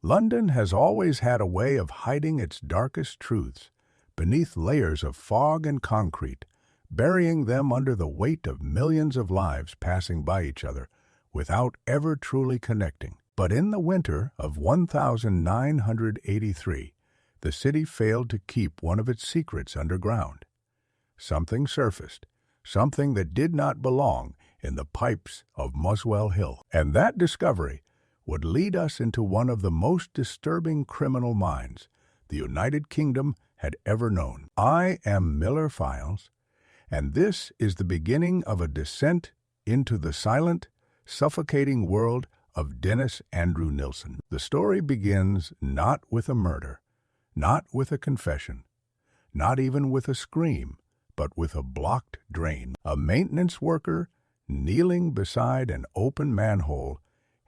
London has always had a way of hiding its darkest truths beneath layers of fog and concrete, burying them under the weight of millions of lives passing by each other without ever truly connecting. But in the winter of 1983, the city failed to keep one of its secrets underground. Something surfaced, something that did not belong in the pipes of Muswell Hill. And that discovery would lead us into one of the most disturbing criminal minds the United Kingdom had ever known. I am Miller Files, and this is the beginning of a descent into the silent, suffocating world of Dennis Andrew Nilsen. The story begins not with a murder, not with a confession, not even with a scream, but with a blocked drain. A maintenance worker kneeling beside an open manhole,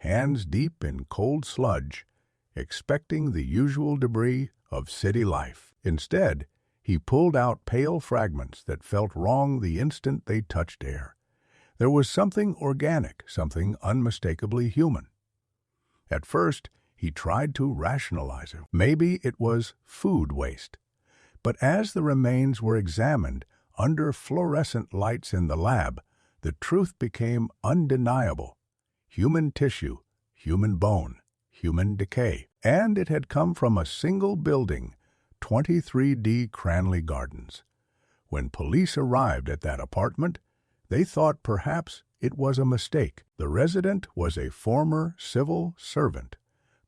hands deep in cold sludge, expecting the usual debris of city life. Instead, he pulled out pale fragments that felt wrong the instant they touched air. There was something organic, something unmistakably human. At first, he tried to rationalize it. Maybe it was food waste. But as the remains were examined under fluorescent lights in the lab, the truth became undeniable. Human tissue, human bone, human decay. And it had come from a single building, 23D Cranley Gardens. When police arrived at that apartment, they thought perhaps it was a mistake. The resident was a former civil servant,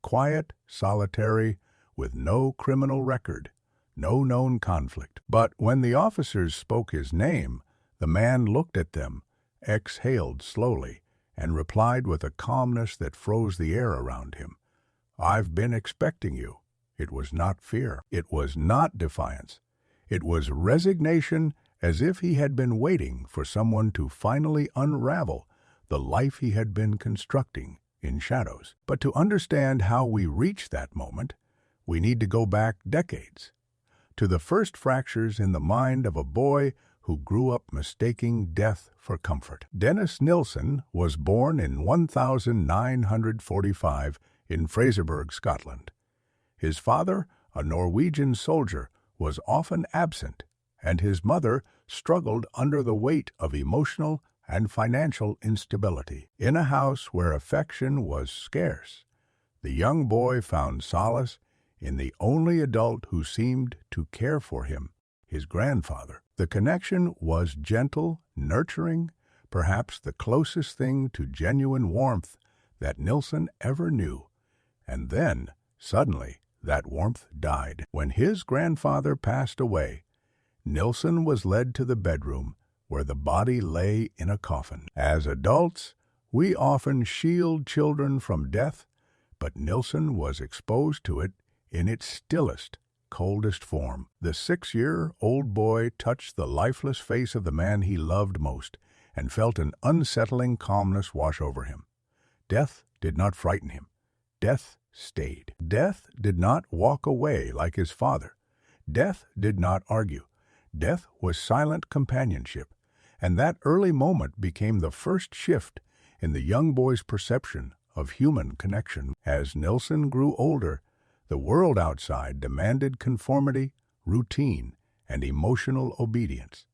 quiet, solitary, with no criminal record, no known conflict. But when the officers spoke his name, the man looked at them, exhaled slowly, and replied with a calmness that froze the air around him. "I've been expecting you." It was not fear. It was not defiance. It was resignation, as if he had been waiting for someone to finally unravel the life he had been constructing in shadows. But to understand how we reach that moment, we need to go back decades, to the first fractures in the mind of a boy who grew up mistaking death for comfort. Dennis Nilsen was born in 1945 in Fraserburgh, Scotland. His father, a Norwegian soldier, was often absent, and his mother struggled under the weight of emotional and financial instability. In a house where affection was scarce, the young boy found solace in the only adult who seemed to care for him, his grandfather. The connection was gentle, nurturing, perhaps the closest thing to genuine warmth that Nilsen ever knew. And then, suddenly, that warmth died. When his grandfather passed away, Nilsen was led to the bedroom where the body lay in a coffin. As adults, we often shield children from death, but Nilsen was exposed to it in its stillest, coldest form. The 6-year-old boy touched the lifeless face of the man he loved most and felt an unsettling calmness wash over him. Death did not frighten him. Death stayed. Death did not walk away like his father. Death did not argue. Death was silent companionship, and that early moment became the first shift in the young boy's perception of human connection. As Nilsen grew older, the world outside demanded conformity, routine, and emotional obedience,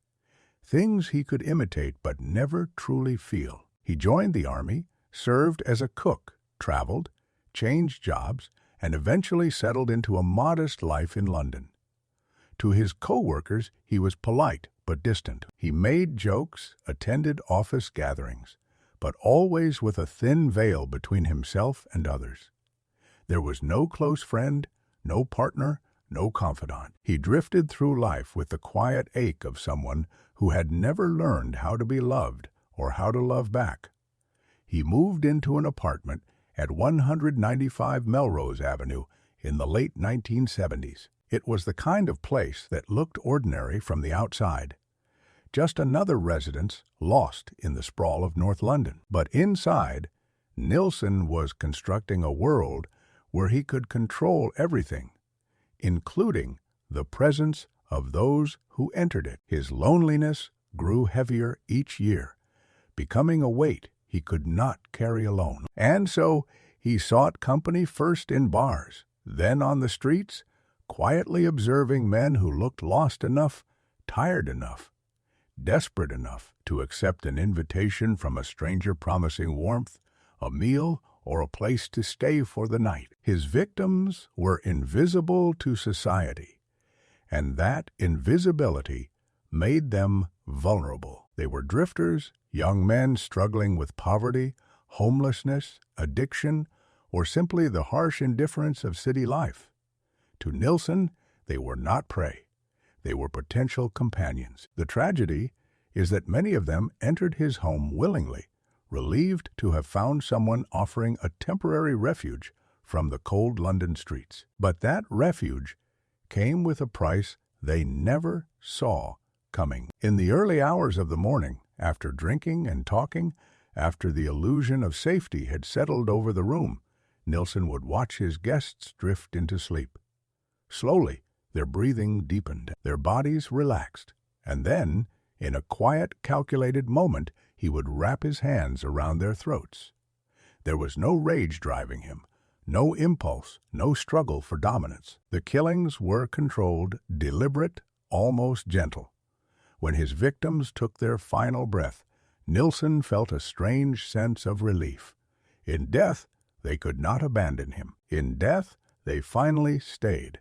things he could imitate but never truly feel. He joined the army, served as a cook, traveled, changed jobs, and eventually settled into a modest life in London. To his co-workers, he was polite but distant. He made jokes, attended office gatherings, but always with a thin veil between himself and others. There was no close friend, no partner, no confidant. He drifted through life with the quiet ache of someone who had never learned how to be loved or how to love back. He moved into an apartment at 195 Melrose Avenue in the late 1970s. It was the kind of place that looked ordinary from the outside, just another residence lost in the sprawl of North London. But inside, Nilsen was constructing a world where he could control everything, including the presence of those who entered it. His loneliness grew heavier each year, becoming a weight he could not carry alone. And so He sought company first in bars, then on the streets, quietly observing men who looked lost enough, tired enough, desperate enough to accept an invitation from a stranger promising warmth, a meal, or a place to stay for the night. His victims were invisible to society, and that invisibility made them vulnerable. They were drifters, young men struggling with poverty, homelessness, addiction, or simply the harsh indifference of city life. To Nilsen, they were not prey. They were potential companions. The tragedy is that many of them entered his home willingly, relieved to have found someone offering a temporary refuge from the cold London streets. But that refuge came with a price they never saw coming. In the early hours of the morning, after drinking and talking, after the illusion of safety had settled over the room, Nilsen would watch his guests drift into sleep. Slowly, their breathing deepened, their bodies relaxed, and then, in a quiet, calculated moment, he would wrap his hands around their throats. There was no rage driving him, no impulse, no struggle for dominance. The killings were controlled, deliberate, almost gentle. When his victims took their final breath, Nilsen felt a strange sense of relief. In death, they could not abandon him. In death, they finally stayed.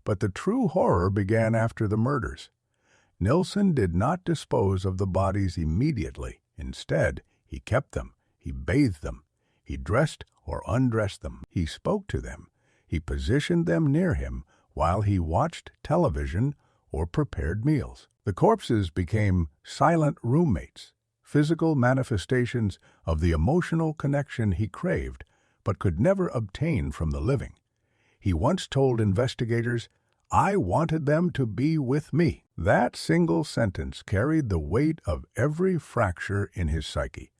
But the true horror began after the murders. Nilsen did not dispose of the bodies immediately. Instead, he kept them, he bathed them, he dressed or undressed them, he spoke to them, he positioned them near him while he watched television or prepared meals. The corpses became silent roommates, physical manifestations of the emotional connection he craved but could never obtain from the living. He once told investigators, "I wanted them to be with me." That single sentence carried the weight of every fracture in his psyche.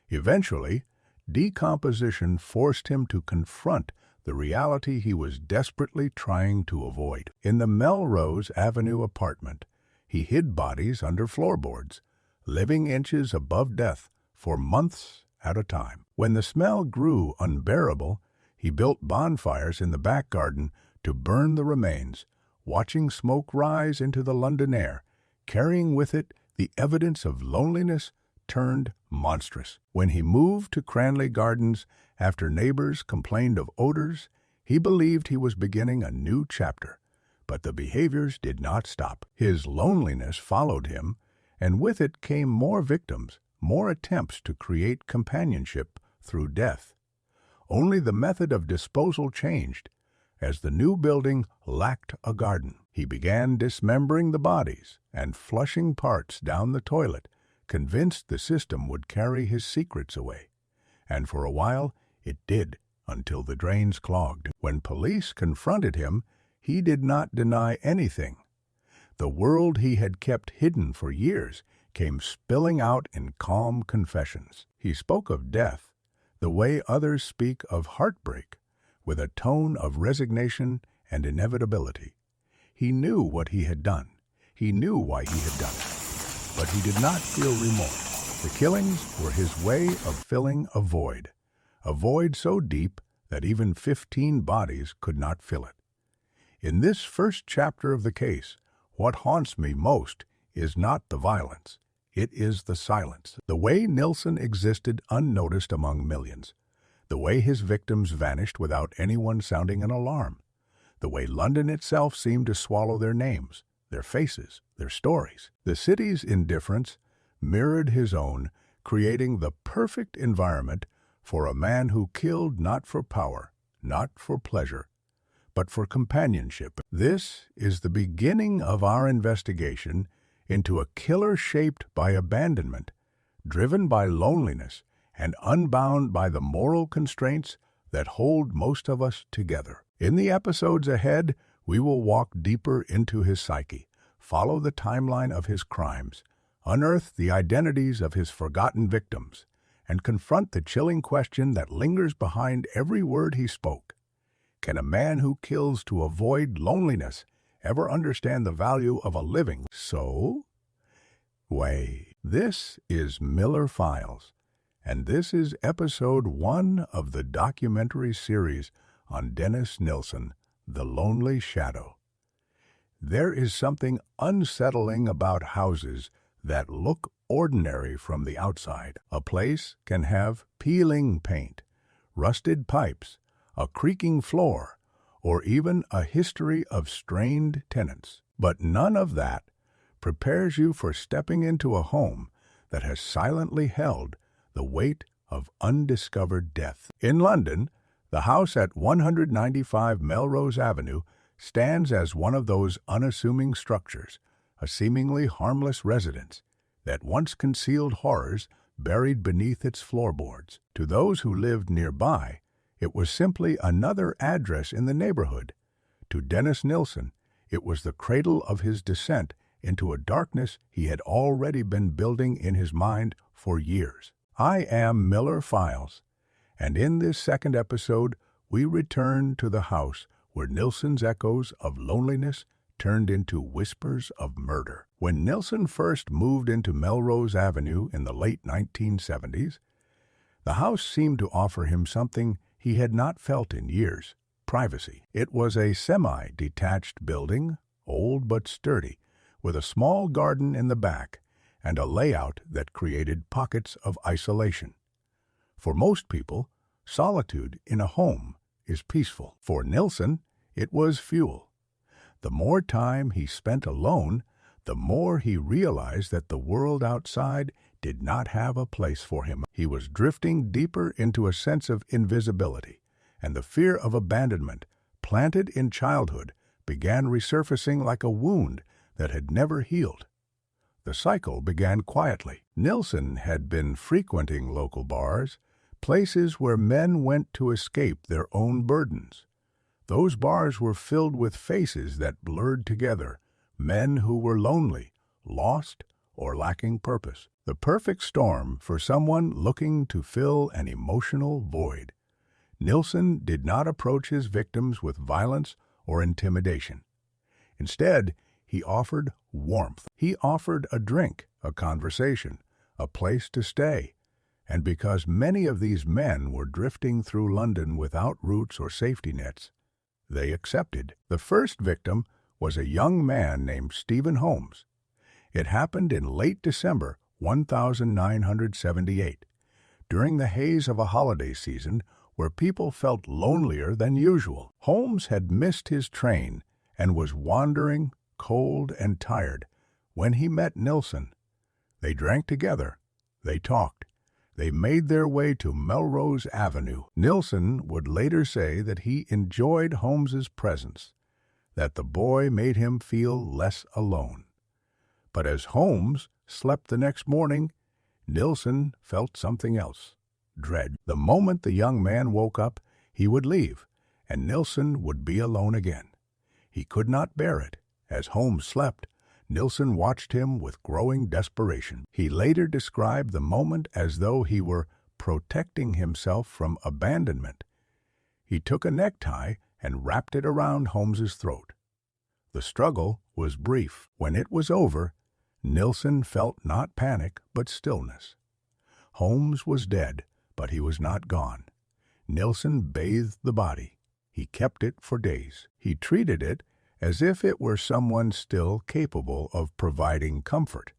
Eventually, decomposition forced him to confront the reality he was desperately trying to avoid. In the Melrose Avenue apartment, he hid bodies under floorboards, living inches above death for months at a time. When the smell grew unbearable, he built bonfires in the back garden to burn the remains, watching smoke rise into the London air, carrying with it the evidence of loneliness turned monstrous. When he moved to Cranley Gardens after neighbors complained of odors, he believed he was beginning a new chapter. But the behaviors did not stop. His loneliness followed him, and with it came more victims, more attempts to create companionship through death. Only the method of disposal changed. As the new building lacked a garden, he began dismembering the bodies and flushing parts down the toilet, convinced the system would carry his secrets away. And for a while, it did, until the drains clogged. When police confronted him, he did not deny anything. The world he had kept hidden for years came spilling out in calm confessions. He spoke of death the way others speak of heartbreak, with a tone of resignation and inevitability. He knew what he had done. He knew why he had done it. But he did not feel remorse. The killings were his way of filling a void so deep that even 15 bodies could not fill it. In this first chapter of the case, what haunts me most is not the violence. It is the silence. The way Nilsen existed unnoticed among millions. The way his victims vanished without anyone sounding an alarm. The way London itself seemed to swallow their names, their faces, their stories. The city's indifference mirrored his own, creating the perfect environment for a man who killed not for power, not for pleasure, but for companionship. This is the beginning of our investigation into a killer shaped by abandonment, driven by loneliness, and unbound by the moral constraints that hold most of us together. In the episodes ahead, we will walk deeper into his psyche, follow the timeline of his crimes, unearth the identities of his forgotten victims, and confront the chilling question that lingers behind every word he spoke. Can a man who kills to avoid loneliness ever understand the value of a living soul? This is Miller Files, and this is episode 1 of the documentary series on Dennis Nilsen, The Lonely Shadow. There is something unsettling about houses that look ordinary from the outside. A place can have peeling paint, rusted pipes, a creaking floor, or even a history of strained tenants. But none of that prepares you for stepping into a home that has silently held the weight of undiscovered death. In London, the house at 195 Melrose Avenue stands as one of those unassuming structures, a seemingly harmless residence that once concealed horrors buried beneath its floorboards. To those who lived nearby, it was simply another address in the neighborhood. To Dennis Nilsen, it was the cradle of his descent into a darkness he had already been building in his mind for years. I am Miller Files, and in this second episode, we return to the house where Nilsen's echoes of loneliness turned into whispers of murder. When Nilsen first moved into Melrose Avenue in the late 1970s, the house seemed to offer him something he had not felt in years: privacy. It was a semi-detached building, old but sturdy, with a small garden in the back and a layout that created pockets of isolation. For most people, solitude in a home is peaceful. For Nilsen, it was fuel. The more time he spent alone, the more he realized that the world outside did not have a place for him. He was drifting deeper into a sense of invisibility, and the fear of abandonment, planted in childhood, began resurfacing like a wound that had never healed. The cycle began quietly. Nilsen had been frequenting local bars, places where men went to escape their own burdens. Those bars were filled with faces that blurred together, men who were lonely, lost, or lacking purpose. The perfect storm for someone looking to fill an emotional void. Nilsen did not approach his victims with violence or intimidation. Instead, he offered warmth. He offered a drink, a conversation, a place to stay. And because many of these men were drifting through London without roots or safety nets, they accepted. The first victim was a young man named Stephen Holmes. It happened in late December 1978, during the haze of a holiday season where people felt lonelier than usual. Holmes had missed his train and was wandering, cold and tired, when he met Nilsen. They drank together. They talked. They made their way to Melrose Avenue. Nilsen would later say that he enjoyed Holmes's presence, that the boy made him feel less alone. But as Holmes slept the next morning, Nilsen felt something else: dread. The moment the young man woke up, he would leave, and Nilsen would be alone again. He could not bear it. As Holmes slept, Nilsen watched him with growing desperation. He later described the moment as though he were protecting himself from abandonment. He took a necktie and wrapped it around Holmes's throat. The struggle was brief. When it was over, Nilsen felt not panic but stillness. Holmes was dead, but he was not gone. Nilsen bathed the body. He kept it for days. He treated it as if it were someone still capable of providing comfort,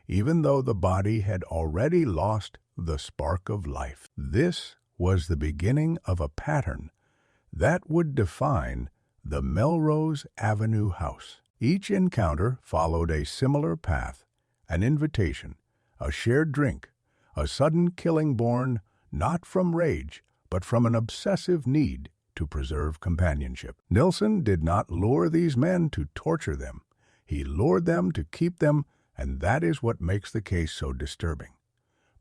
even though the body had already lost the spark of life. This was the beginning of a pattern that would define the Melrose Avenue house. Each encounter followed a similar path: an invitation, a shared drink, a sudden killing born not from rage, but from an obsessive need to preserve companionship. Nilsen did not lure these men to torture them. He lured them to keep them, and that is what makes the case so disturbing.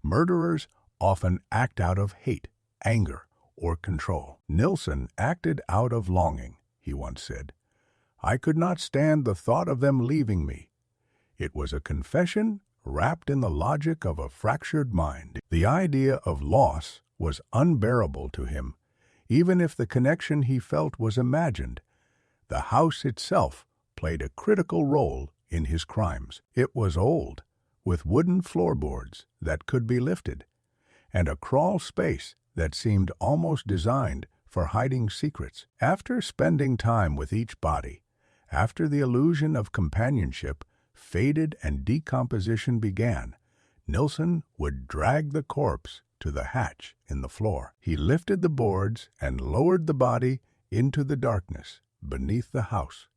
Murderers often act out of hate, anger, or control. Nilsen acted out of longing, he once said. I could not stand the thought of them leaving me. It was a confession wrapped in the logic of a fractured mind. The idea of loss was unbearable to him, even if the connection he felt was imagined. The house itself played a critical role in his crimes. It was old, with wooden floorboards that could be lifted, and a crawl space that seemed almost designed for hiding secrets. After spending time with each body, after the illusion of companionship faded and decomposition began, Nilsen would drag the corpse to the hatch in the floor. He lifted the boards and lowered the body into the darkness beneath the house.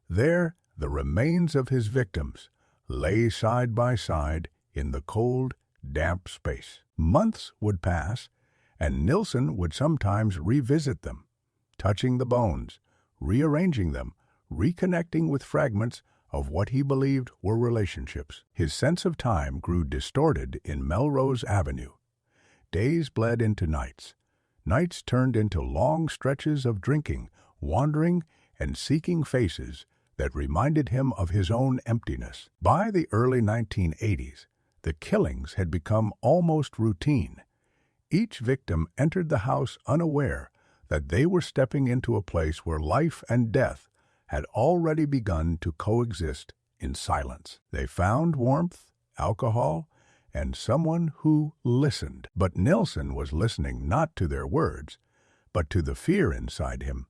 There, the remains of his victims lay side by side in the cold, damp space. Months would pass, and Nilsen would sometimes revisit them, touching the bones, rearranging them, reconnecting with fragments of what he believed were relationships. His sense of time grew distorted in Melrose Avenue. Days bled into nights. Nights turned into long stretches of drinking, wandering, and seeking faces that reminded him of his own emptiness. By the early 1980s, the killings had become almost routine. Each victim entered the house unaware that they were stepping into a place where life and death had already begun to coexist in silence. They found warmth, alcohol, and someone who listened. But Nilsen was listening not to their words, but to the fear inside him,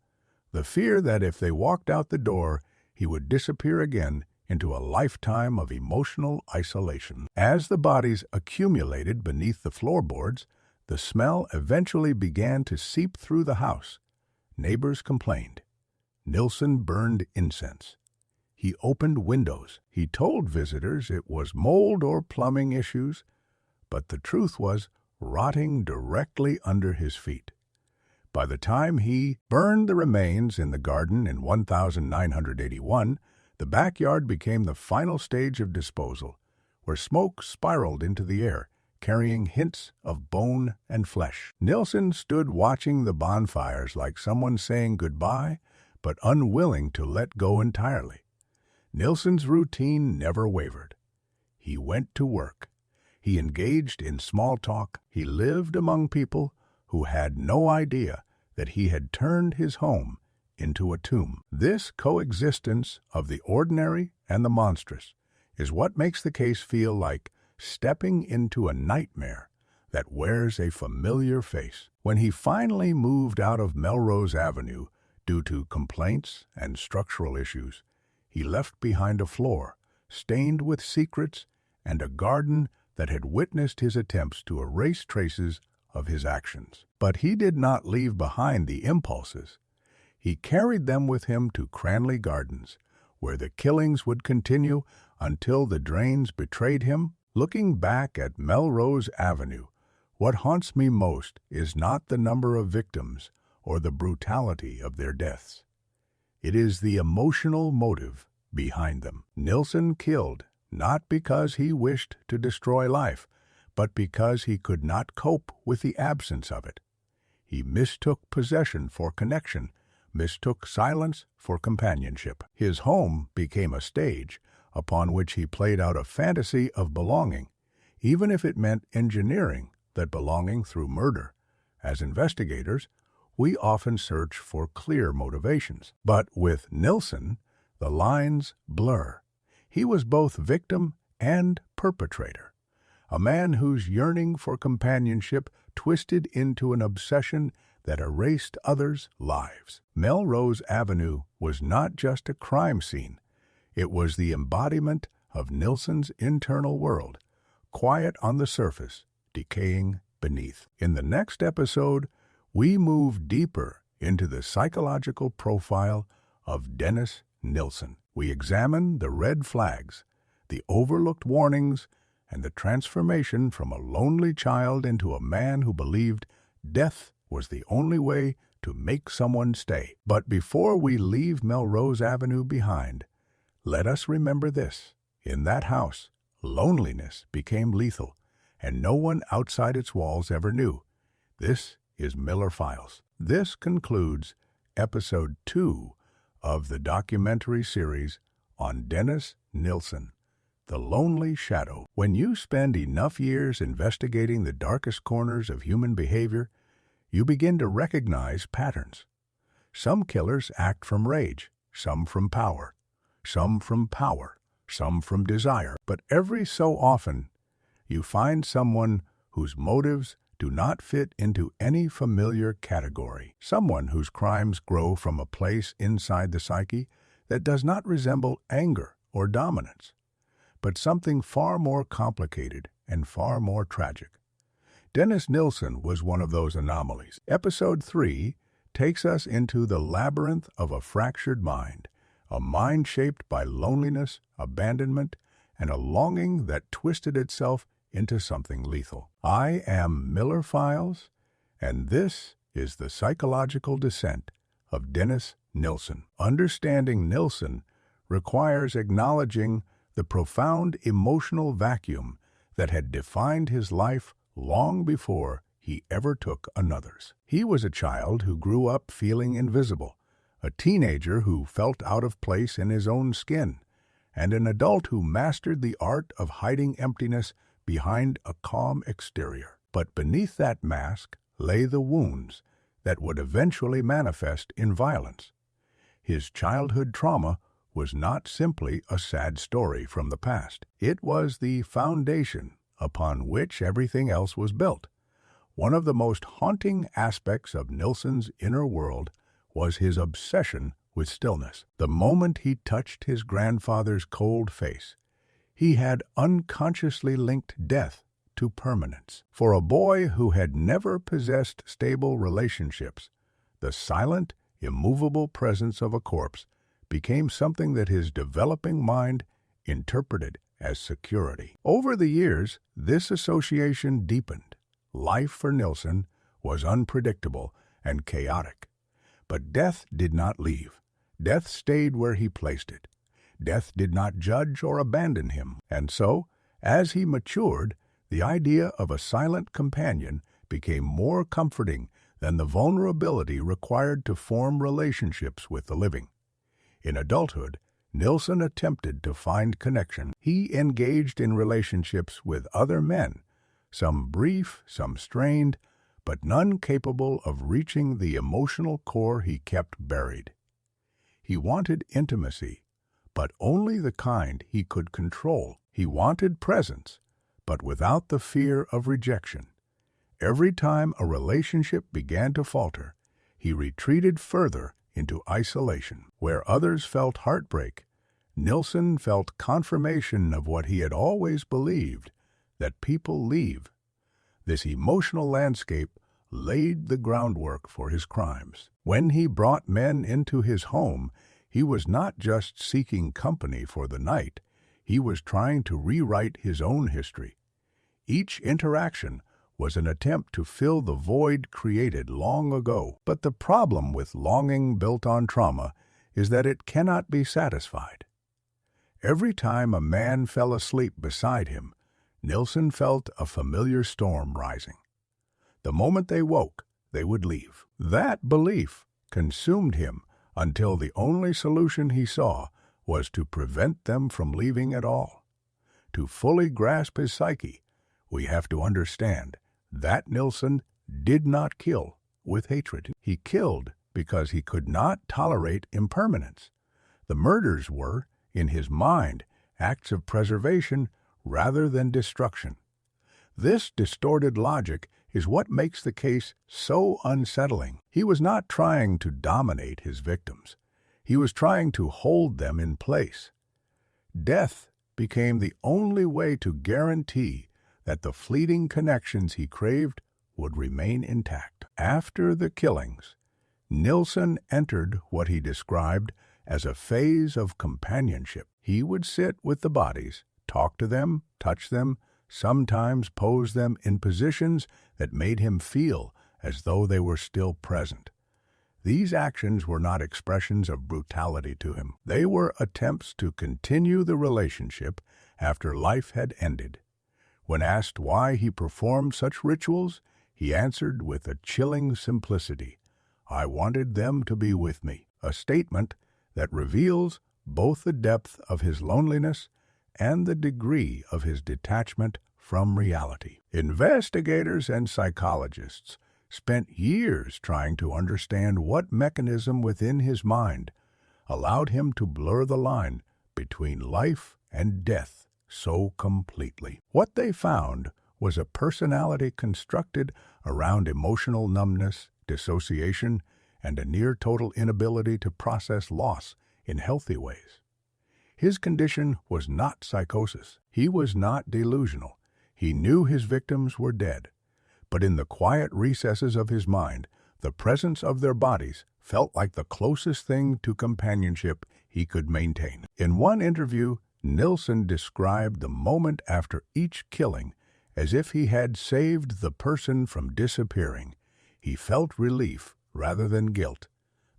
the fear that if they walked out the door, he would disappear again into a lifetime of emotional isolation. As the bodies accumulated beneath the floorboards, the smell eventually began to seep through the house. Neighbors complained. Nilsen burned incense. He opened windows. He told visitors it was mold or plumbing issues, but the truth was rotting directly under his feet. By the time he burned the remains in the garden in 1981, the backyard became the final stage of disposal, where smoke spiraled into the air, carrying hints of bone and flesh. Nilsen stood watching the bonfires like someone saying goodbye, but unwilling to let go entirely. Nilsen's routine never wavered. He went to work. He engaged in small talk. He lived among people who had no idea that he had turned his home into a tomb. This coexistence of the ordinary and the monstrous is what makes the case feel like stepping into a nightmare that wears a familiar face. When he finally moved out of Melrose Avenue due to complaints and structural issues, he left behind a floor stained with secrets and a garden that had witnessed his attempts to erase traces of his actions. But he did not leave behind the impulses. He carried them with him to Cranley Gardens, where the killings would continue until the drains betrayed him. Looking back at Melrose Avenue, what haunts me most is not the number of victims or the brutality of their deaths. It is the emotional motive behind them. Nilsen killed not because he wished to destroy life, but because he could not cope with the absence of it. He mistook possession for connection, mistook silence for companionship. His home became a stage upon which he played out a fantasy of belonging, even if it meant engineering that belonging through murder. As investigators, we often search for clear motivations. But with Nilsen, the lines blur. He was both victim and perpetrator, a man whose yearning for companionship twisted into an obsession that erased others' lives. Melrose Avenue was not just a crime scene. It was the embodiment of Nilsen's internal world, quiet on the surface, decaying beneath. In the next episode, we move deeper into the psychological profile of Dennis Nilsen. We examine the red flags, the overlooked warnings, and the transformation from a lonely child into a man who believed death was the only way to make someone stay. But before we leave Melrose Avenue behind, let us remember this. In that house, loneliness became lethal, and no one outside its walls ever knew. This is Miller Files. This concludes Episode 2 of the documentary series on Dennis Nilsen, The Lonely Shadow. When you spend enough years investigating the darkest corners of human behavior, you begin to recognize patterns. Some killers act from rage, some from power, some from desire. But every so often, you find someone whose motives do not fit into any familiar category. Someone whose crimes grow from a place inside the psyche that does not resemble anger or dominance, but something far more complicated and far more tragic. Dennis Nilsen was one of those anomalies. Episode 3 takes us into the labyrinth of a fractured mind, a mind shaped by loneliness, abandonment, and a longing that twisted itself into something lethal. I am Miller Files, and this is the psychological descent of Dennis Nilsen. Understanding Nilsen requires acknowledging the profound emotional vacuum that had defined his life long before he ever took another's. He was a child who grew up feeling invisible, a teenager who felt out of place in his own skin, and an adult who mastered the art of hiding emptiness behind a calm exterior. But beneath that mask lay the wounds that would eventually manifest in violence. His childhood trauma was not simply a sad story from the past. It was the foundation upon which everything else was built. One of the most haunting aspects of Nilsen's inner world was his obsession with stillness. The moment he touched his grandfather's cold face, he had unconsciously linked death to permanence. For a boy who had never possessed stable relationships, the silent, immovable presence of a corpse became something that his developing mind interpreted as security. Over the years, this association deepened. Life for Nilsen was unpredictable and chaotic. But death did not leave. Death stayed where he placed it. Death did not judge or abandon him. And so, as he matured, the idea of a silent companion became more comforting than the vulnerability required to form relationships with the living. In adulthood, Nilsen attempted to find connection. He engaged in relationships with other men, some brief, some strained, but none capable of reaching the emotional core he kept buried. He wanted intimacy, but only the kind he could control. He wanted presence, but without the fear of rejection. Every time a relationship began to falter, he retreated further into isolation. Where others felt heartbreak, Nilsen felt confirmation of what he had always believed, that people leave. This emotional landscape laid the groundwork for his crimes. When he brought men into his home, he was not just seeking company for the night, he was trying to rewrite his own history. Each interaction was an attempt to fill the void created long ago. But the problem with longing built on trauma is that it cannot be satisfied. Every time a man fell asleep beside him, Nilsen felt a familiar storm rising. The moment they woke, they would leave. That belief consumed him until the only solution he saw was to prevent them from leaving at all. To fully grasp his psyche, we have to understand that Nilsen did not kill with hatred. He killed because he could not tolerate impermanence. The murders were, in his mind, acts of preservation rather than destruction. This distorted logic is what makes the case so unsettling. He was not trying to dominate his victims. He was trying to hold them in place. Death became the only way to guarantee that the fleeting connections he craved would remain intact. After the killings, Nilsen entered what he described as a phase of companionship. He would sit with the bodies, talk to them, touch them, sometimes pose them in positions that made him feel as though they were still present. These actions were not expressions of brutality to him. They were attempts to continue the relationship after life had ended. When asked why he performed such rituals, he answered with a chilling simplicity, "I wanted them to be with me," a statement that reveals both the depth of his loneliness and the degree of his detachment from reality. Investigators and psychologists spent years trying to understand what mechanism within his mind allowed him to blur the line between life and death so completely. What they found was a personality constructed around emotional numbness, dissociation, and a near-total inability to process loss in healthy ways. His condition was not psychosis. He was not delusional. He knew his victims were dead. But in the quiet recesses of his mind, the presence of their bodies felt like the closest thing to companionship he could maintain. In one interview, Nilsen described the moment after each killing as if he had saved the person from disappearing. He felt relief rather than guilt.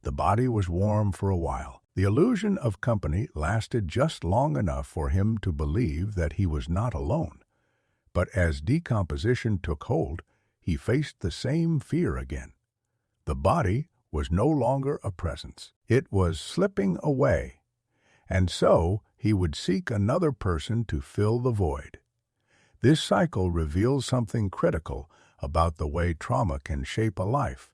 The body was warm for a while. The illusion of company lasted just long enough for him to believe that he was not alone. But as decomposition took hold, he faced the same fear again. The body was no longer a presence. It was slipping away. And so he would seek another person to fill the void. This cycle reveals something critical about the way trauma can shape a life.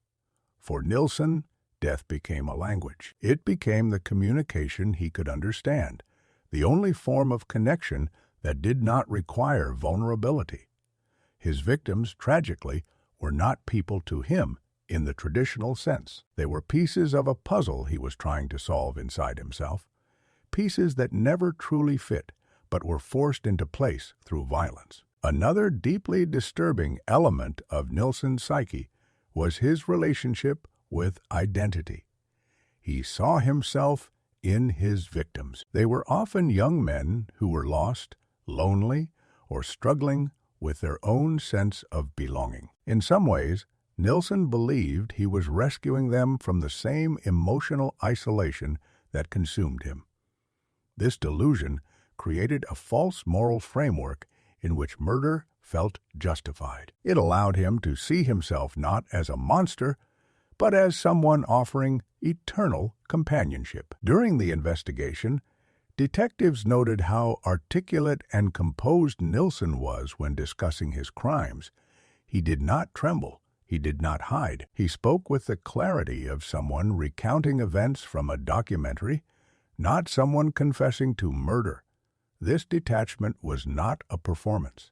For Nilsen, death became a language. It became the communication he could understand, the only form of connection that did not require vulnerability. His victims, tragically, were not people to him in the traditional sense. They were pieces of a puzzle he was trying to solve inside himself, pieces that never truly fit, but were forced into place through violence. Another deeply disturbing element of Nilsen's psyche was his relationship with identity. He saw himself in his victims. They were often young men who were lost, lonely, or struggling with their own sense of belonging. In some ways, Nilsen believed he was rescuing them from the same emotional isolation that consumed him. This delusion created a false moral framework in which murder felt justified. It allowed him to see himself not as a monster, but as someone offering eternal companionship. During the investigation, detectives noted how articulate and composed Nilsen was when discussing his crimes. He did not tremble. He did not hide. He spoke with the clarity of someone recounting events from a documentary, not someone confessing to murder. This detachment was not a performance.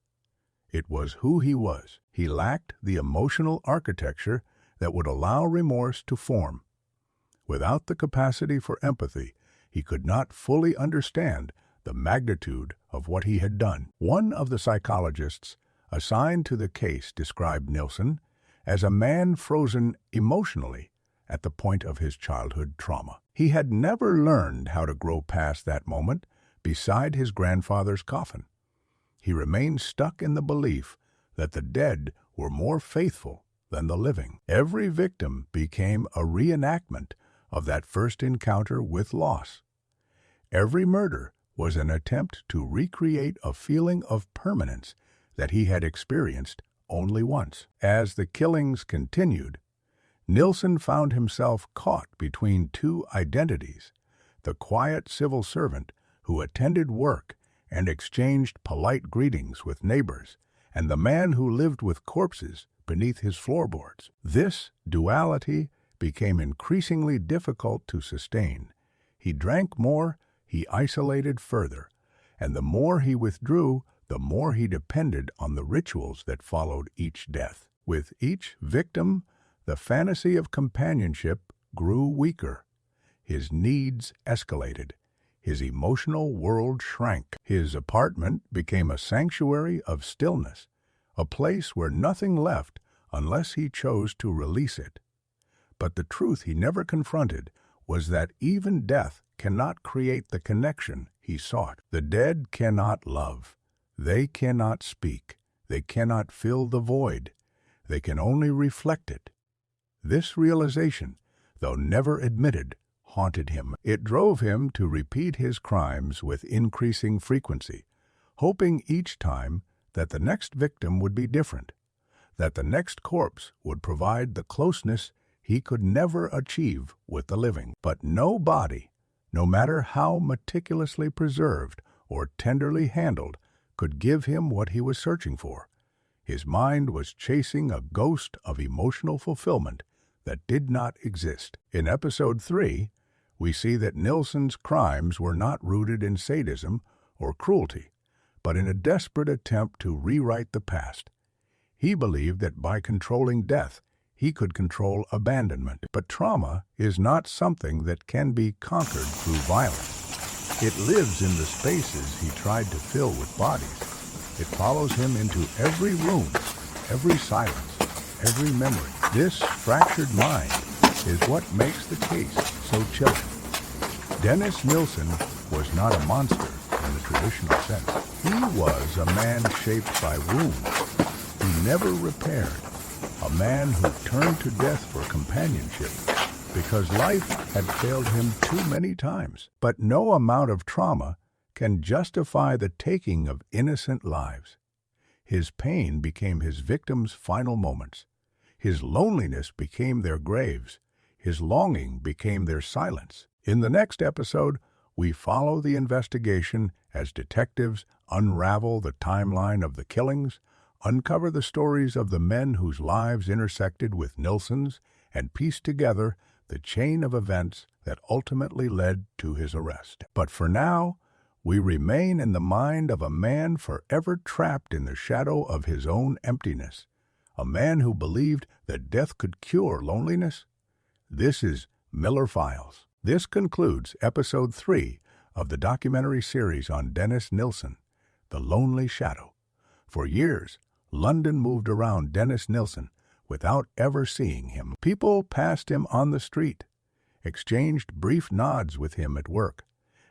It was who he was. He lacked the emotional architecture that would allow remorse to form. Without the capacity for empathy, he could not fully understand the magnitude of what he had done. One of the psychologists assigned to the case described Nilsen as a man frozen emotionally at the point of his childhood trauma. He had never learned how to grow past that moment beside his grandfather's coffin. He remained stuck in the belief that the dead were more faithful than the living. Every victim became a reenactment of that first encounter with loss. Every murder was an attempt to recreate a feeling of permanence that he had experienced only once. As the killings continued, Nilsen found himself caught between two identities: the quiet civil servant who attended work and exchanged polite greetings with neighbors, and the man who lived with corpses beneath his floorboards. This duality became increasingly difficult to sustain. He drank more, he isolated further, and the more he withdrew, the more he depended on the rituals that followed each death. With each victim, the fantasy of companionship grew weaker. His needs escalated. His emotional world shrank. His apartment became a sanctuary of stillness, a place where nothing left unless he chose to release it. But the truth he never confronted was that even death cannot create the connection he sought. The dead cannot love. They cannot speak. They cannot fill the void. They can only reflect it. This realization, though never admitted, haunted him. It drove him to repeat his crimes with increasing frequency, hoping each time that the next victim would be different, that the next corpse would provide the closeness he could never achieve with the living. But no body, no matter how meticulously preserved or tenderly handled, could give him what he was searching for. His mind was chasing a ghost of emotional fulfillment that did not exist. In Episode 3, we see that Nilsen's crimes were not rooted in sadism or cruelty, but in a desperate attempt to rewrite the past. He believed that by controlling death, he could control abandonment. But trauma is not something that can be conquered through violence. It lives in the spaces he tried to fill with bodies. It follows him into every room, every silence, every memory. This fractured mind is what makes the case so chilling. Dennis Nilsen was not a monster in the traditional sense. He was a man shaped by wounds he never repaired, a man who turned to death for companionship because life had failed him too many times. But no amount of trauma can justify the taking of innocent lives. His pain became his victims' final moments. His loneliness became their graves. His longing became their silence. In the next episode, we follow the investigation as detectives unravel the timeline of the killings, uncover the stories of the men whose lives intersected with Nilsen's, and piece together the chain of events that ultimately led to his arrest. But for now, we remain in the mind of a man forever trapped in the shadow of his own emptiness, a man who believed that death could cure loneliness. This is Miller Files. This concludes Episode 3 of the documentary series on Dennis Nilsen, The Lonely Shadow. For years, London moved around Dennis Nilsen without ever seeing him. People passed him on the street, exchanged brief nods with him at work,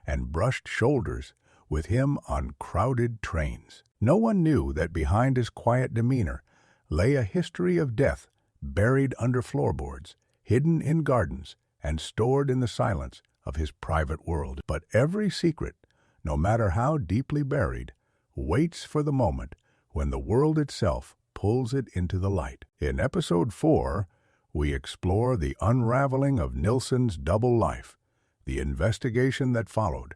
and brushed shoulders with him on crowded trains. No one knew that behind his quiet demeanor lay a history of death buried under floorboards, hidden in gardens, and stored in the silence of his private world. But every secret, no matter how deeply buried, waits for the moment when the world itself pulls it into the light. In Episode 4, we explore the unraveling of Nilsen's double life, the investigation that followed,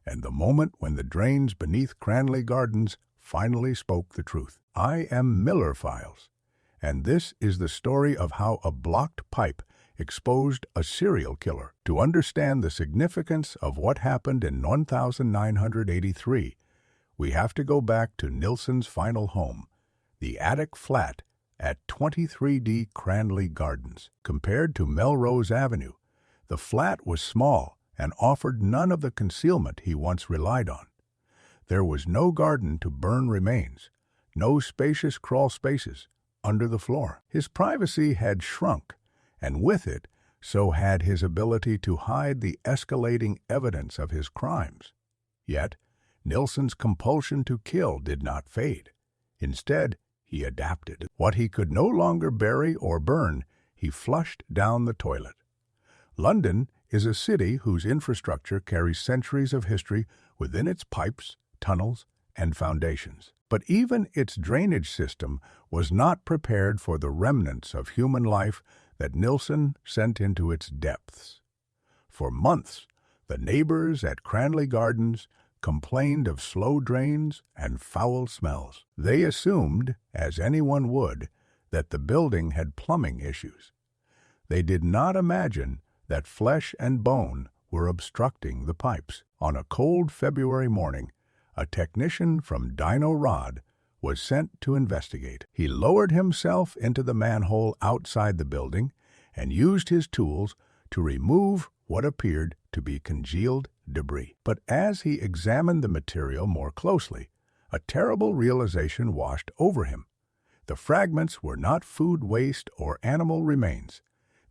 and the moment when the drains beneath Cranley Gardens finally spoke the truth. I am Miller Files, and this is the story of how a blocked pipe exposed a serial killer. To understand the significance of what happened in 1983, we have to go back to Nilsen's final home, the attic flat at 23D Cranley Gardens. Compared to Melrose Avenue, the flat was small and offered none of the concealment he once relied on. There was no garden to burn remains, no spacious crawl spaces under the floor. His privacy had shrunk, and with it, so had his ability to hide the escalating evidence of his crimes. Yet, Nilsen's compulsion to kill did not fade. Instead, he adapted. What he could no longer bury or burn, he flushed down the toilet. London is a city whose infrastructure carries centuries of history within its pipes, tunnels, and foundations. But even its drainage system was not prepared for the remnants of human life that Nilsen sent into its depths. For months, the neighbors at Cranley Gardens complained of slow drains and foul smells. They assumed, as anyone would, that the building had plumbing issues. They did not imagine that flesh and bone were obstructing the pipes. On a cold February morning, a technician from Dino Rod was sent to investigate. He lowered himself into the manhole outside the building and used his tools to remove what appeared to be congealed debris. But as he examined the material more closely, a terrible realization washed over him. The fragments were not food waste or animal remains.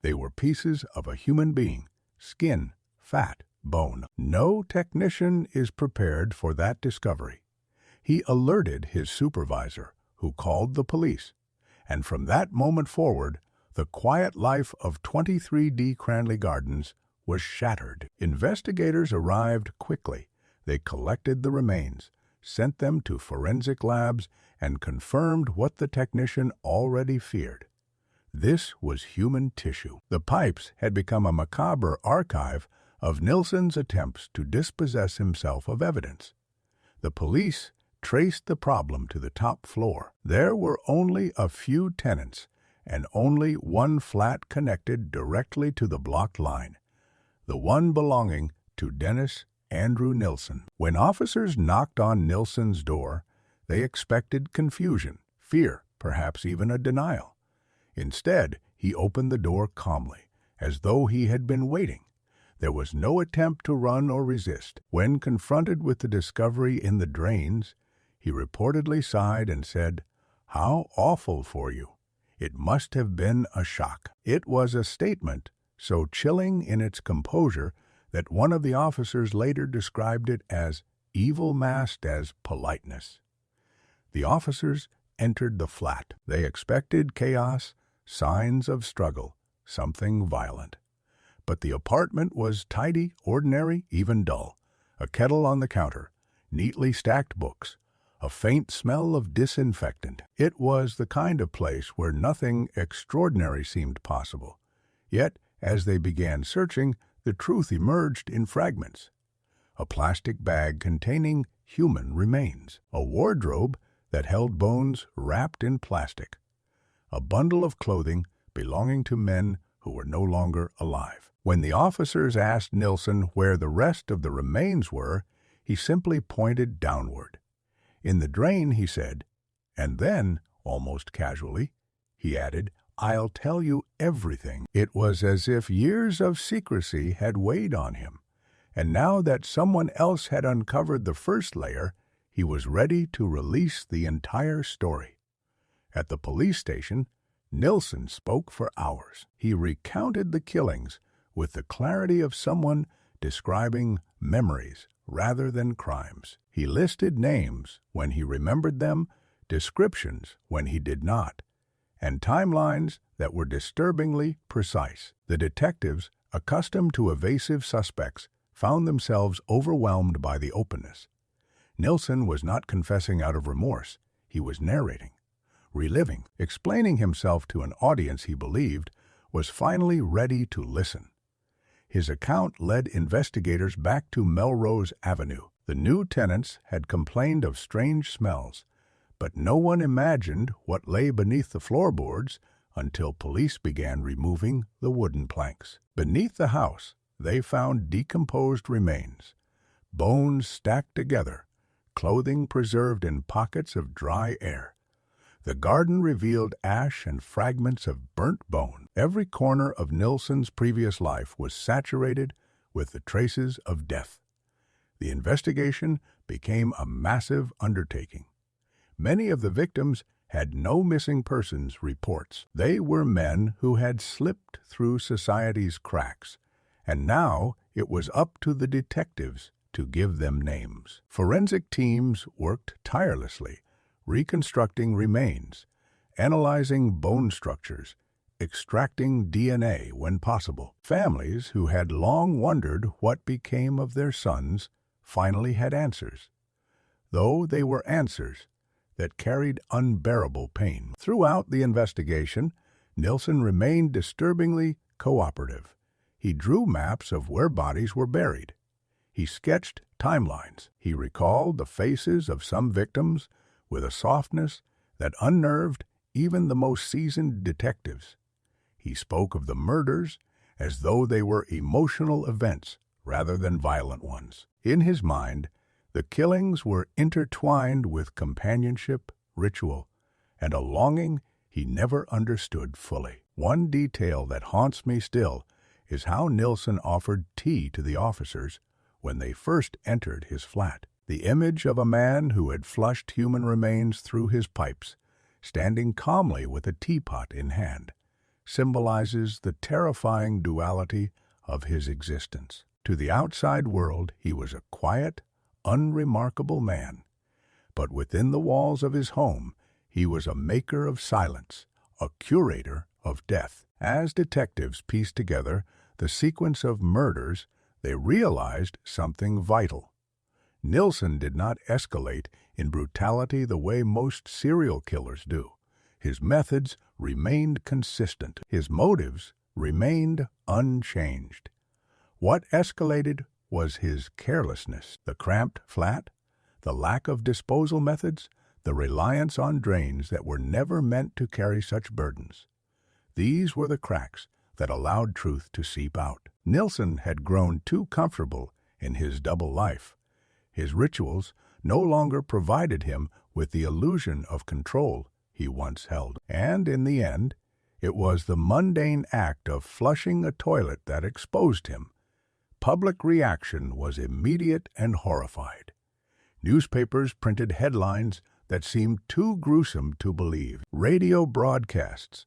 They were pieces of a human being, skin, fat, bone. No technician is prepared for that discovery. He alerted his supervisor, who called the police, and from that moment forward, the quiet life of 23D Cranley Gardens was shattered. Investigators arrived quickly. They collected the remains, sent them to forensic labs, and confirmed what the technician already feared. This was human tissue. The pipes had become a macabre archive of Nilsen's attempts to dispossess himself of evidence. The police traced the problem to the top floor. There were only a few tenants, and only one flat connected directly to the blocked line, the one belonging to Dennis Andrew Nilsen. When officers knocked on Nilsen's door, they expected confusion, fear, perhaps even a denial. Instead, he opened the door calmly, as though he had been waiting. There was no attempt to run or resist. When confronted with the discovery in the drains, he reportedly sighed and said, "How awful for you. It must have been a shock." It was a statement so chilling in its composure that one of the officers later described it as evil masked as politeness. The officers entered the flat. They expected chaos, signs of struggle, something violent. But the apartment was tidy, ordinary, even dull. A kettle on the counter, neatly stacked books, a faint smell of disinfectant. It was the kind of place where nothing extraordinary seemed possible. Yet, as they began searching, the truth emerged in fragments. A plastic bag containing human remains. A wardrobe that held bones wrapped in plastic. A bundle of clothing belonging to men who were no longer alive. When the officers asked Nilsen where the rest of the remains were, he simply pointed downward. In the drain, he said, and then, almost casually, he added, "I'll tell you everything." It was as if years of secrecy had weighed on him, and now that someone else had uncovered the first layer, he was ready to release the entire story. At the police station, Nilsen spoke for hours. He recounted the killings with the clarity of someone describing memories rather than crimes. He listed names when he remembered them, descriptions when he did not, and timelines that were disturbingly precise. The detectives, accustomed to evasive suspects, found themselves overwhelmed by the openness. Nilsen was not confessing out of remorse. He was narrating, reliving, explaining himself to an audience he believed was finally ready to listen. His account led investigators back to Melrose Avenue. The new tenants had complained of strange smells, but no one imagined what lay beneath the floorboards until police began removing the wooden planks. Beneath the house, they found decomposed remains, bones stacked together, clothing preserved in pockets of dry air. The garden revealed ash and fragments of burnt bone. Every corner of Nilsen's previous life was saturated with the traces of death. The investigation became a massive undertaking. Many of the victims had no missing persons reports. They were men who had slipped through society's cracks, and now it was up to the detectives to give them names. Forensic teams worked tirelessly, reconstructing remains, analyzing bone structures, extracting DNA when possible. Families who had long wondered what became of their sons finally had answers, though they were answers that carried unbearable pain. Throughout the investigation, Nilsen remained disturbingly cooperative. He drew maps of where bodies were buried. He sketched timelines. He recalled the faces of some victims with a softness that unnerved even the most seasoned detectives. He spoke of the murders as though they were emotional events rather than violent ones. In his mind, the killings were intertwined with companionship, ritual, and a longing he never understood fully. One detail that haunts me still is how Nilsen offered tea to the officers when they first entered his flat. The image of a man who had flushed human remains through his pipes, standing calmly with a teapot in hand, symbolizes the terrifying duality of his existence. To the outside world, he was a quiet, unremarkable man, but within the walls of his home, he was a maker of silence, a curator of death. As detectives pieced together the sequence of murders, they realized something vital. Nilsen did not escalate in brutality the way most serial killers do. His methods remained consistent. His motives remained unchanged. What escalated was his carelessness, the cramped flat, the lack of disposal methods, the reliance on drains that were never meant to carry such burdens. These were the cracks that allowed truth to seep out. Nilsen had grown too comfortable in his double life. His rituals no longer provided him with the illusion of control he once held. And in the end, it was the mundane act of flushing a toilet that exposed him. Public reaction was immediate and horrified. Newspapers printed headlines that seemed too gruesome to believe. Radio broadcasts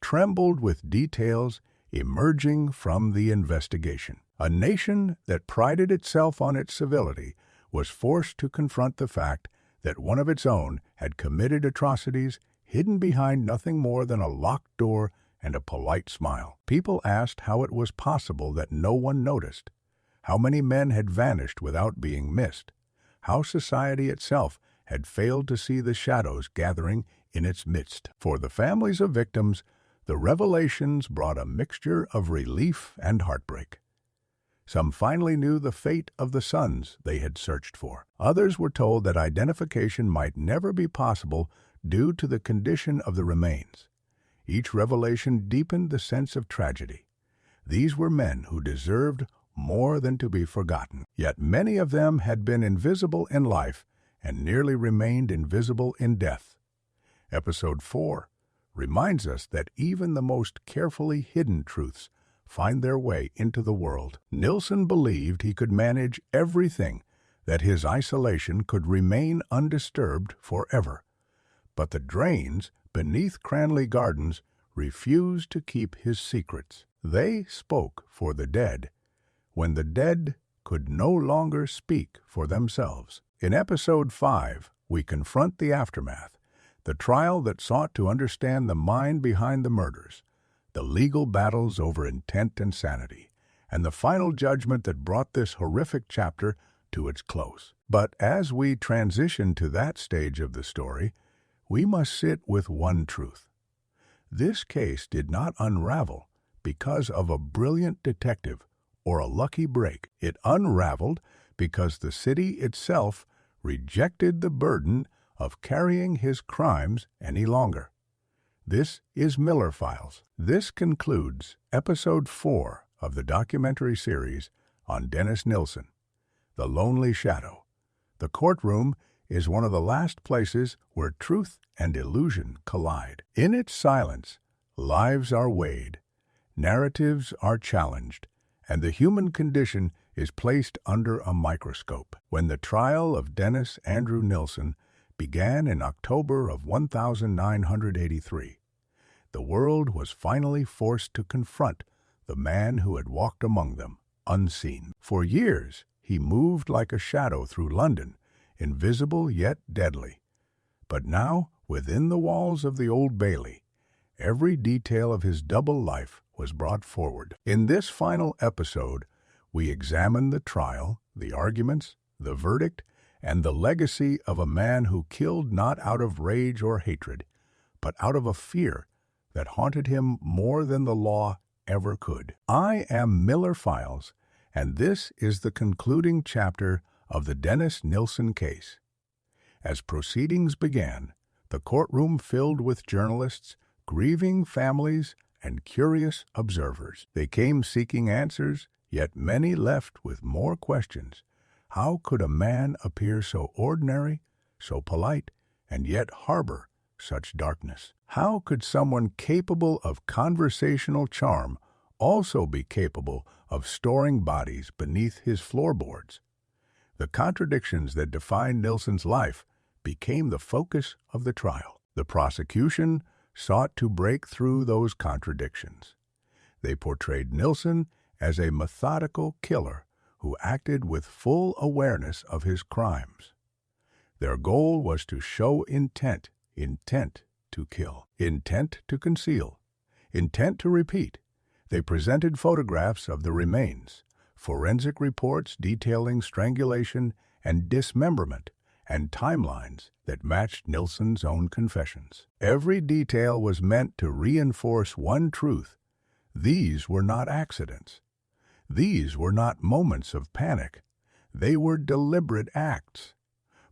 trembled with details emerging from the investigation. A nation that prided itself on its civility was forced to confront the fact that one of its own had committed atrocities hidden behind nothing more than a locked door and a polite smile. People asked how it was possible that no one noticed, how many men had vanished without being missed, how society itself had failed to see the shadows gathering in its midst. For the families of victims, the revelations brought a mixture of relief and heartbreak. Some finally knew the fate of the sons they had searched for. Others were told that identification might never be possible due to the condition of the remains. Each revelation deepened the sense of tragedy. These were men who deserved more than to be forgotten. Yet many of them had been invisible in life and nearly remained invisible in death. Episode 4 reminds us that even the most carefully hidden truths find their way into the world. Nilsen believed he could manage everything, that his isolation could remain undisturbed forever. But the drains beneath Cranley Gardens refused to keep his secrets. They spoke for the dead, when the dead could no longer speak for themselves. In Episode 5, we confront the aftermath, the trial that sought to understand the mind behind the murders, the legal battles over intent and sanity, and the final judgment that brought this horrific chapter to its close. But as we transition to that stage of the story, we must sit with one truth. This case did not unravel because of a brilliant detective or a lucky break. It unraveled because the city itself rejected the burden of carrying his crimes any longer. This is Miller Files. This concludes Episode 4 of the documentary series on Dennis Nilsen, The Lonely Shadow. The courtroom is one of the last places where truth and illusion collide. In its silence, lives are weighed, narratives are challenged, and the human condition is placed under a microscope. When the trial of Dennis Andrew Nilsen began in October of 1983, the world was finally forced to confront the man who had walked among them, unseen. For years, he moved like a shadow through London, invisible yet deadly. But now, within the walls of the Old Bailey, every detail of his double life was brought forward. In this final episode, we examine the trial, the arguments, the verdict, and the legacy of a man who killed not out of rage or hatred, but out of a fear that haunted him more than the law ever could. I am Miller Files, and this is the concluding chapter of the Dennis Nilsen case. As proceedings began, the courtroom filled with journalists, grieving families, and curious observers. They came seeking answers, yet many left with more questions. How could a man appear so ordinary, so polite, and yet harbor such darkness? How could someone capable of conversational charm also be capable of storing bodies beneath his floorboards? The contradictions that defined Nilsen's life became the focus of the trial. The prosecution sought to break through those contradictions. They portrayed Nilsen as a methodical killer who acted with full awareness of his crimes. Their goal was to show intent to kill, intent to conceal, intent to repeat. They presented photographs of the remains, forensic reports detailing strangulation and dismemberment, and timelines that matched Nilsen's own confessions. Every detail was meant to reinforce one truth: these were not accidents. These were not moments of panic. They were deliberate acts.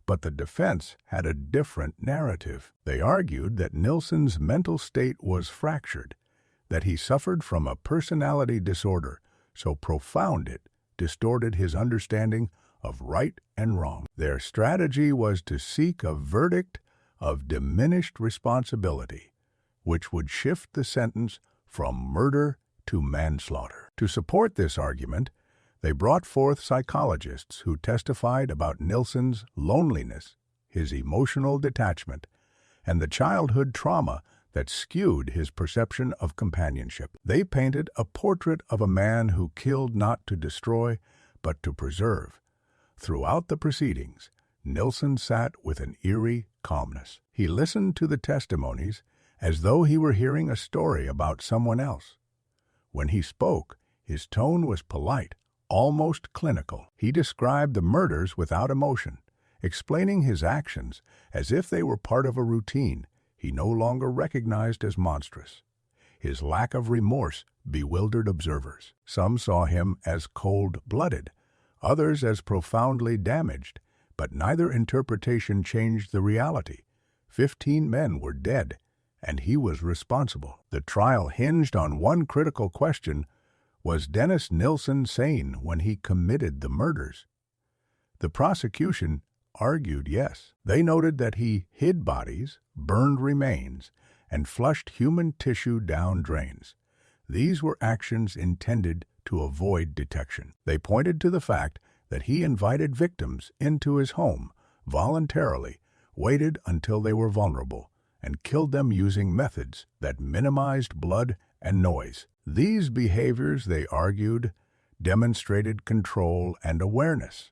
But the defense had a different narrative. They argued that Nilsen's mental state was fractured, that he suffered from a personality disorder so profound it distorted his understanding of right and wrong. Their strategy was to seek a verdict of diminished responsibility, which would shift the sentence from murder to manslaughter. To support this argument, they brought forth psychologists who testified about Nilsen's loneliness, his emotional detachment, and the childhood trauma that skewed his perception of companionship. They painted a portrait of a man who killed not to destroy, but to preserve. Throughout the proceedings, Nilsen sat with an eerie calmness. He listened to the testimonies as though he were hearing a story about someone else. When he spoke, his tone was polite, almost clinical. He described the murders without emotion, explaining his actions as if they were part of a routine he no longer recognized as monstrous. His lack of remorse bewildered observers. Some saw him as cold-blooded, others as profoundly damaged, but neither interpretation changed the reality. 15 men were dead, and he was responsible. The trial hinged on one critical question: was Dennis Nilsen sane when he committed the murders? The prosecution argued yes. They noted that he hid bodies, burned remains, and flushed human tissue down drains. These were actions intended to avoid detection. They pointed to the fact that he invited victims into his home voluntarily, waited until they were vulnerable, and killed them using methods that minimized blood and noise. These behaviors, they argued, demonstrated control and awareness.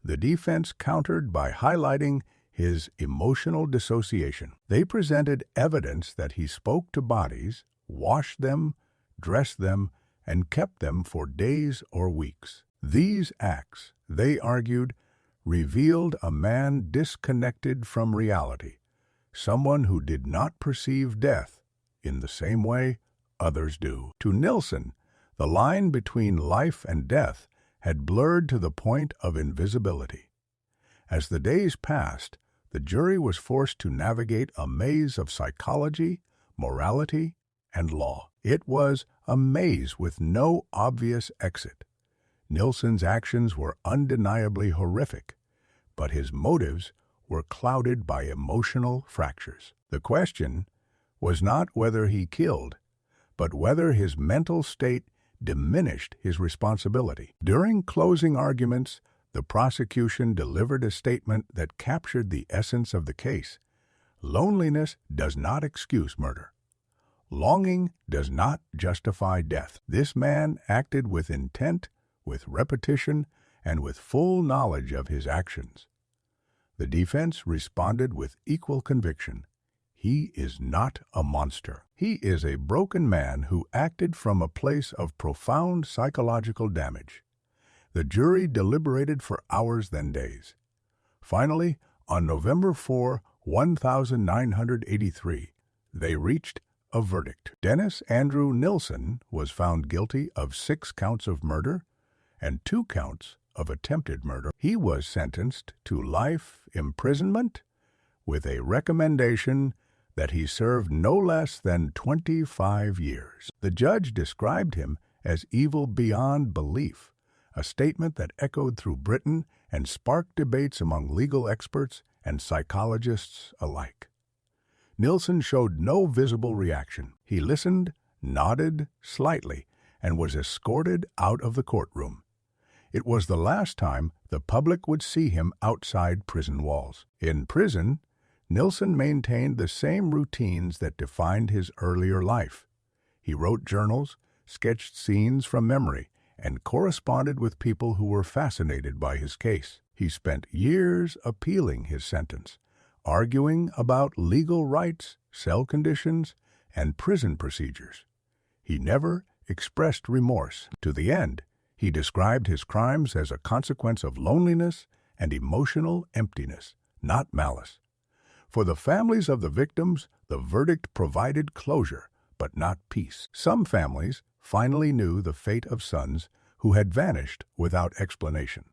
The defense countered by highlighting his emotional dissociation. They presented evidence that he spoke to bodies, washed them, dressed them, and kept them for days or weeks. These acts, they argued, revealed a man disconnected from reality, someone who did not perceive death in the same way others do. To Nilsen, the line between life and death had blurred to the point of invisibility. As the days passed, the jury was forced to navigate a maze of psychology, morality, and law. It was a maze with no obvious exit. Nilsen's actions were undeniably horrific, but his motives were clouded by emotional fractures. The question was not whether he killed, but whether his mental state diminished his responsibility. During closing arguments, the prosecution delivered a statement that captured the essence of the case. Loneliness does not excuse murder. Longing does not justify death. This man acted with intent, with repetition, and with full knowledge of his actions. The defense responded with equal conviction. He is not a monster. He is a broken man who acted from a place of profound psychological damage. The jury deliberated for hours then days. Finally, on November 4, 1983, they reached a verdict. Dennis Andrew Nilsen was found guilty of 6 counts of murder and 2 counts of attempted murder. He was sentenced to life imprisonment with a recommendation that he served no less than 25 years. The judge described him as evil beyond belief, a statement that echoed through Britain and sparked debates among legal experts and psychologists alike. Nilsen showed no visible reaction. He listened, nodded slightly, and was escorted out of the courtroom. It was the last time the public would see him outside prison walls. In prison, Nilsen maintained the same routines that defined his earlier life. He wrote journals, sketched scenes from memory, and corresponded with people who were fascinated by his case. He spent years appealing his sentence, arguing about legal rights, cell conditions, and prison procedures. He never expressed remorse. To the end, he described his crimes as a consequence of loneliness and emotional emptiness, not malice. For the families of the victims, the verdict provided closure, but not peace. Some families finally knew the fate of sons who had vanished without explanation.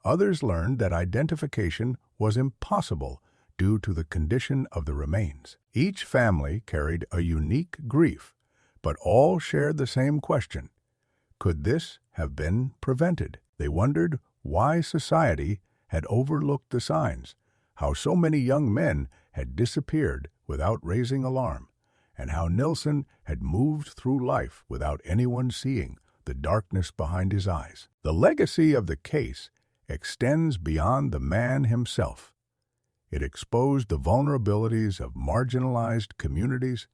Others learned that identification was impossible due to the condition of the remains. Each family carried a unique grief, but all shared the same question: Could this have been prevented? They wondered why society had overlooked the signs, how so many young men had disappeared without raising alarm, and how Nilsen had moved through life without anyone seeing the darkness behind his eyes. The legacy of the case extends beyond the man himself. It exposed the vulnerabilities of marginalized communities,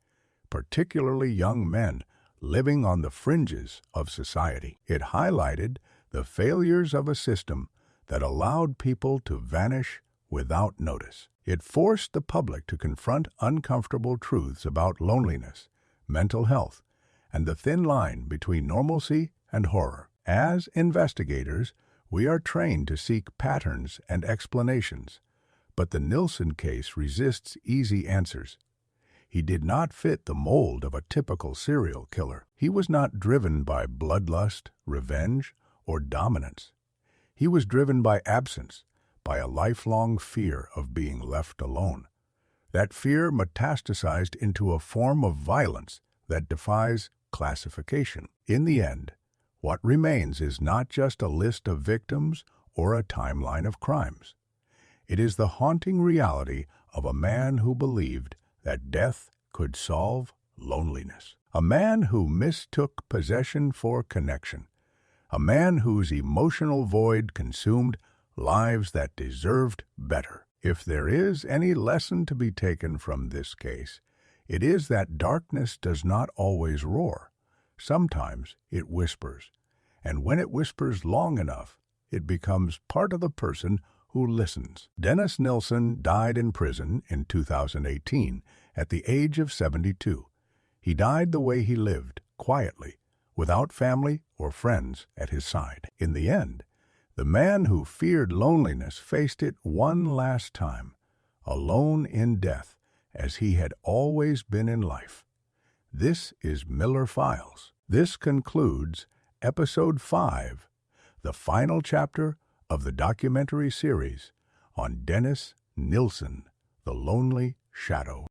particularly young men living on the fringes of society. It highlighted the failures of a system that allowed people to vanish without notice. It forced the public to confront uncomfortable truths about loneliness, mental health, and the thin line between normalcy and horror. As investigators, we are trained to seek patterns and explanations, but the Nilsen case resists easy answers. He did not fit the mold of a typical serial killer. He was not driven by bloodlust, revenge, or dominance. He was driven by absence, by a lifelong fear of being left alone. That fear metastasized into a form of violence that defies classification. In the end, what remains is not just a list of victims or a timeline of crimes. It is the haunting reality of a man who believed that death could solve loneliness. A man who mistook possession for connection. A man whose emotional void consumed lives that deserved better. If there is any lesson to be taken from this case, it is that darkness does not always roar. Sometimes it whispers, and when it whispers long enough, it becomes part of the person who listens. Dennis Nilsen died in prison in 2018 at the age of 72. He died the way he lived, quietly, without family or friends at his side. In the end, the man who feared loneliness faced it one last time, alone in death, as he had always been in life. This is Miller Files. This concludes Episode 5, the final chapter of the documentary series on Dennis Nilsen, The Lonely Shadow.